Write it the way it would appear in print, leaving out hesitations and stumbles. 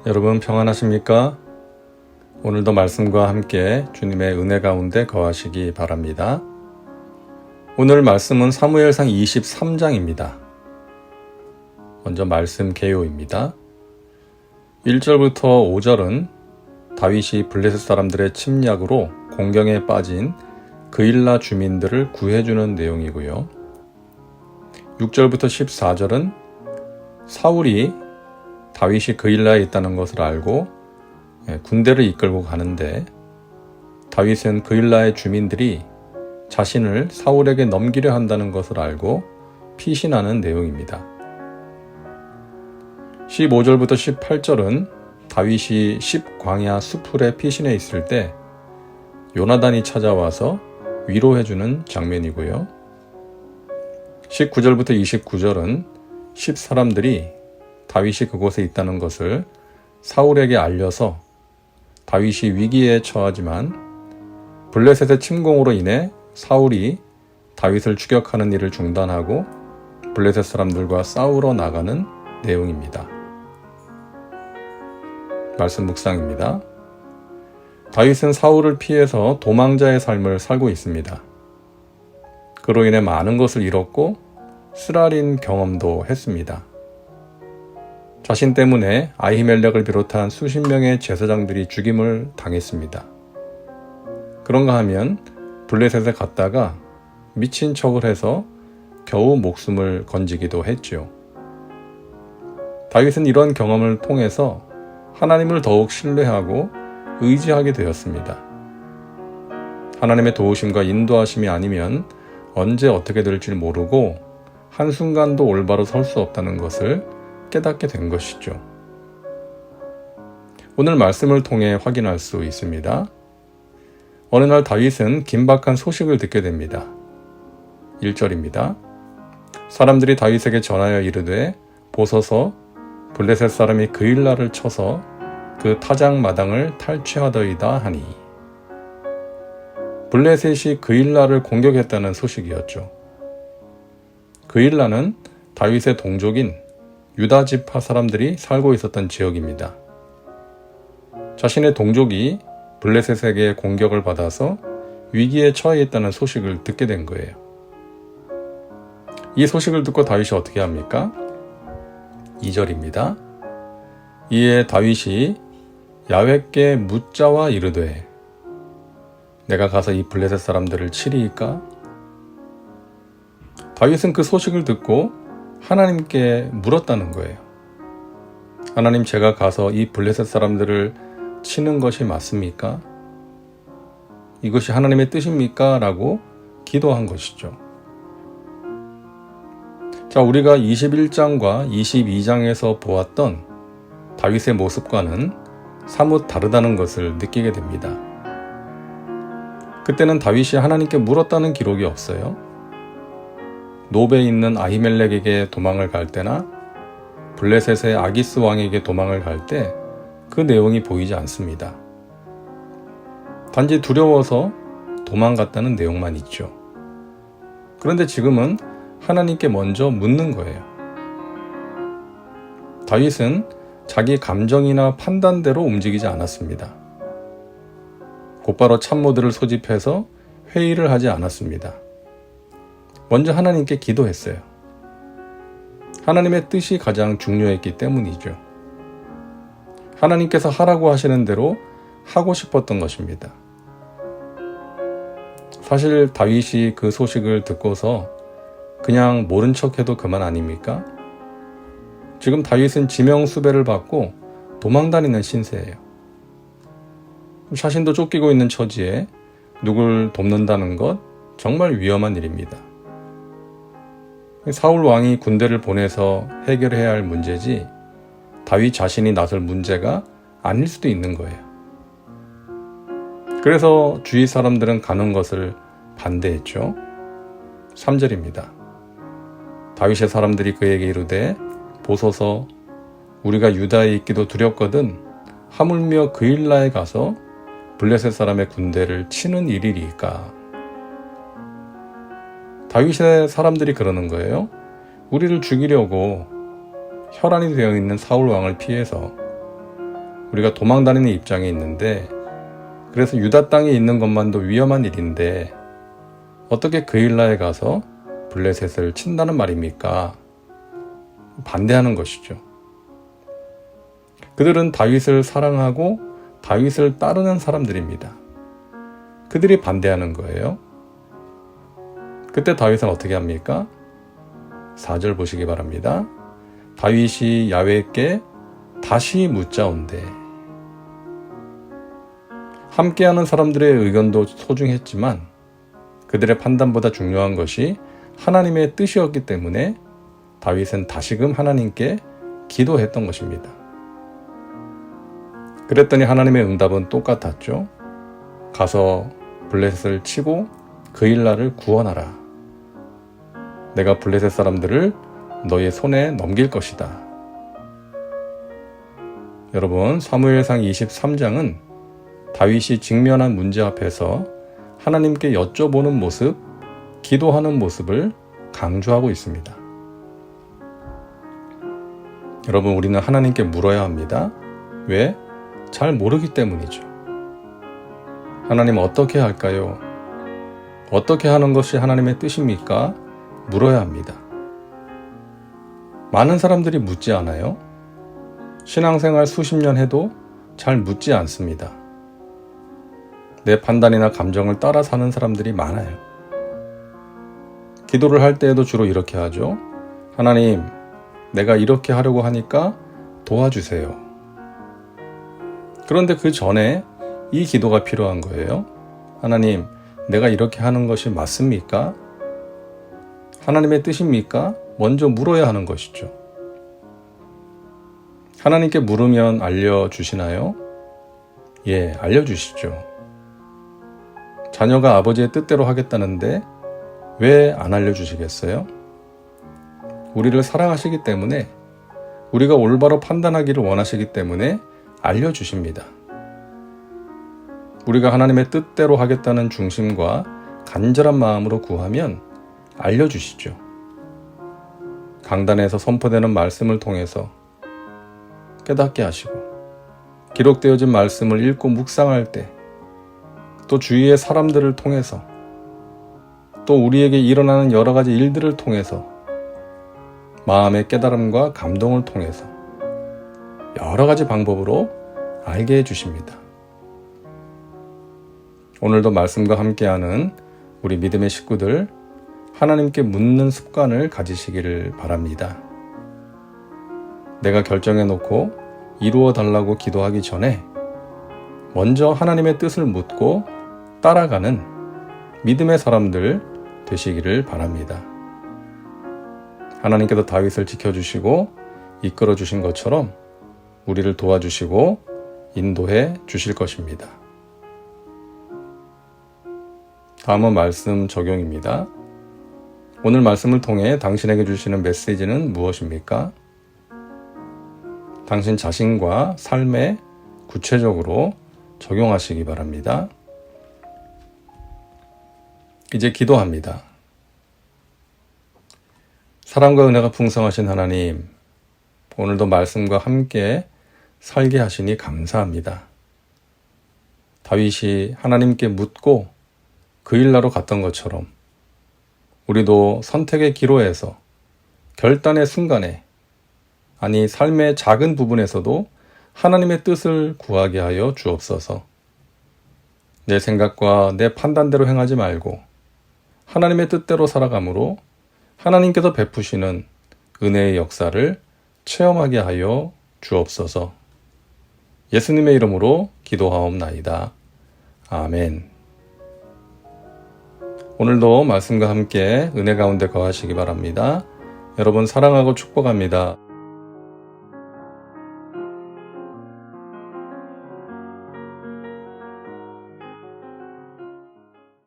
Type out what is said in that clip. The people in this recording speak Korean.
여러분 평안하십니까? 오늘도 말씀과 함께 주님의 은혜 가운데 거하시기 바랍니다. 오늘 말씀은 사무엘상 23장입니다. 먼저 말씀 개요입니다. 1절부터 5절은 다윗이 블레셋 사람들의 침략으로 공경에 빠진 그일라 주민들을 구해주는 내용이고요. 6절부터 14절은 사울이 다윗이 그일라에 있다는 것을 알고 군대를 이끌고 가는데 다윗은 그일라의 주민들이 자신을 사울에게 넘기려 한다는 것을 알고 피신하는 내용입니다. 15절부터 18절은 다윗이 10광야 수풀에 피신해 있을 때 요나단이 찾아와서 위로해주는 장면이고요. 19절부터 29절은 10사람들이 다윗이 그곳에 있다는 것을 사울에게 알려서 다윗이 위기에 처하지만 블레셋의 침공으로 인해 사울이 다윗을 추격하는 일을 중단하고 블레셋 사람들과 싸우러 나가는 내용입니다. 말씀 묵상입니다. 다윗은 사울을 피해서 도망자의 삶을 살고 있습니다. 그로 인해 많은 것을 잃었고 쓰라린 경험도 했습니다. 자신 때문에 아히멜렉을 비롯한 수십 명의 제사장들이 죽임을 당했습니다. 그런가 하면 블레셋에 갔다가 미친 척을 해서 겨우 목숨을 건지기도 했죠. 다윗은 이런 경험을 통해서 하나님을 더욱 신뢰하고 의지하게 되었습니다. 하나님의 도우심과 인도하심이 아니면 언제 어떻게 될지 모르고 한순간도 올바로 설 수 없다는 것을 깨닫게 된 것이죠. 오늘 말씀을 통해 확인할 수 있습니다. 어느 날 다윗은 긴박한 소식을 듣게 됩니다. 1절입니다. 사람들이 다윗에게 전하여 이르되 보소서 블레셋 사람이 그일라를 쳐서 그 타작 마당을 탈취하더이다 하니. 블레셋이 그일라를 공격했다는 소식이었죠. 그일라는 다윗의 동족인 유다 지파 사람들이 살고 있었던 지역입니다. 자신의 동족이 블레셋에게 공격을 받아서 위기에 처해 있다는 소식을 듣게 된 거예요. 이 소식을 듣고 다윗이 어떻게 합니까? 2절입니다. 이에 다윗이 야훼께 묻자와 이르되 내가 가서 이 블레셋 사람들을 치리이까? 다윗은 그 소식을 듣고 하나님께 물었다는 거예요. 하나님, 제가 가서 이 블레셋 사람들을 치는 것이 맞습니까? 이것이 하나님의 뜻입니까? 라고 기도한 것이죠. 자, 우리가 21장과 22장에서 보았던 다윗의 모습과는 사뭇 다르다는 것을 느끼게 됩니다. 그때는 다윗이 하나님께 물었다는 기록이 없어요. 노베에 있는 아히멜렉에게 도망을 갈 때나 블레셋의 아기스 왕에게 도망을 갈 때 그 내용이 보이지 않습니다. 단지 두려워서 도망갔다는 내용만 있죠. 그런데 지금은 하나님께 먼저 묻는 거예요. 다윗은 자기 감정이나 판단대로 움직이지 않았습니다. 곧바로 참모들을 소집해서 회의를 하지 않았습니다. 먼저 하나님께 기도했어요. 하나님의 뜻이 가장 중요했기 때문이죠. 하나님께서 하라고 하시는 대로 하고 싶었던 것입니다. 사실 다윗이 그 소식을 듣고서 그냥 모른 척해도 그만 아닙니까? 지금 다윗은 지명수배를 받고 도망다니는 신세예요. 자신도 쫓기고 있는 처지에 누굴 돕는다는 것 정말 위험한 일입니다. 사울 왕이 군대를 보내서 해결해야 할 문제지 다윗 자신이 나설 문제가 아닐 수도 있는 거예요. 그래서 주위 사람들은 가는 것을 반대했죠. 3절입니다. 다윗의 사람들이 그에게 이르되 보소서 우리가 유다에 있기도 두렵거든 하물며 그일라에 가서 블레셋 사람의 군대를 치는 일이리까? 다윗의 사람들이 그러는 거예요. 우리를 죽이려고 혈안이 되어 있는 사울 왕을 피해서 우리가 도망다니는 입장에 있는데, 그래서 유다 땅에 있는 것만도 위험한 일인데 어떻게 그일라에 가서 블레셋을 친다는 말입니까? 반대하는 것이죠. 그들은 다윗을 사랑하고 다윗을 따르는 사람들입니다. 그들이 반대하는 거예요. 그때 다윗은 어떻게 합니까? 4절 보시기 바랍니다. 다윗이 야훼께 다시 묻자온대. 함께하는 사람들의 의견도 소중했지만 그들의 판단보다 중요한 것이 하나님의 뜻이었기 때문에 다윗은 다시금 하나님께 기도했던 것입니다. 그랬더니 하나님의 응답은 똑같았죠. 가서 블레셋을 치고 그일라를 구원하라. 내가 블레셋 사람들을 너의 손에 넘길 것이다. 여러분, 사무엘상 23장은 다윗이 직면한 문제 앞에서 하나님께 여쭤보는 모습, 기도하는 모습을 강조하고 있습니다. 여러분, 우리는 하나님께 물어야 합니다. 왜? 잘 모르기 때문이죠. 하나님 어떻게 할까요? 어떻게 하는 것이 하나님의 뜻입니까? 물어야 합니다. 많은 사람들이 묻지 않아요. 신앙생활 수십 년 해도 잘 묻지 않습니다. 내 판단이나 감정을 따라 사는 사람들이 많아요. 기도를 할 때에도 주로 이렇게 하죠. 하나님, 내가 이렇게 하려고 하니까 도와주세요. 그런데 그 전에 이 기도가 필요한 거예요. 하나님, 내가 이렇게 하는 것이 맞습니까? 하나님의 뜻입니까? 먼저 물어야 하는 것이죠. 하나님께 물으면 알려주시나요? 예, 알려주시죠. 자녀가 아버지의 뜻대로 하겠다는데 왜 안 알려주시겠어요? 우리를 사랑하시기 때문에, 우리가 올바로 판단하기를 원하시기 때문에 알려주십니다. 우리가 하나님의 뜻대로 하겠다는 중심과 간절한 마음으로 구하면 알려주시죠. 강단에서 선포되는 말씀을 통해서 깨닫게 하시고, 기록되어진 말씀을 읽고 묵상할 때, 또 주위의 사람들을 통해서, 또 우리에게 일어나는 여러 가지 일들을 통해서, 마음의 깨달음과 감동을 통해서 여러 가지 방법으로 알게 해주십니다. 오늘도 말씀과 함께하는 우리 믿음의 식구들, 하나님께 묻는 습관을 가지시기를 바랍니다. 내가 결정해놓고 이루어 달라고 기도하기 전에 먼저 하나님의 뜻을 묻고 따라가는 믿음의 사람들 되시기를 바랍니다. 하나님께서 다윗을 지켜주시고 이끌어 주신 것처럼 우리를 도와주시고 인도해 주실 것입니다. 다음은 말씀 적용입니다. 오늘 말씀을 통해 당신에게 주시는 메시지는 무엇입니까? 당신 자신과 삶에 구체적으로 적용하시기 바랍니다. 이제 기도합니다. 사랑과 은혜가 풍성하신 하나님, 오늘도 말씀과 함께 살게 하시니 감사합니다. 다윗이 하나님께 묻고 그일라로 갔던 것처럼 우리도 선택의 기로에서, 결단의 순간에, 아니 삶의 작은 부분에서도 하나님의 뜻을 구하게 하여 주옵소서. 내 생각과 내 판단대로 행하지 말고 하나님의 뜻대로 살아감으로 하나님께서 베푸시는 은혜의 역사를 체험하게 하여 주옵소서. 예수님의 이름으로 기도하옵나이다. 아멘. 오늘도 말씀과 함께 은혜 가운데 거하시기 바랍니다. 여러분 사랑하고 축복합니다.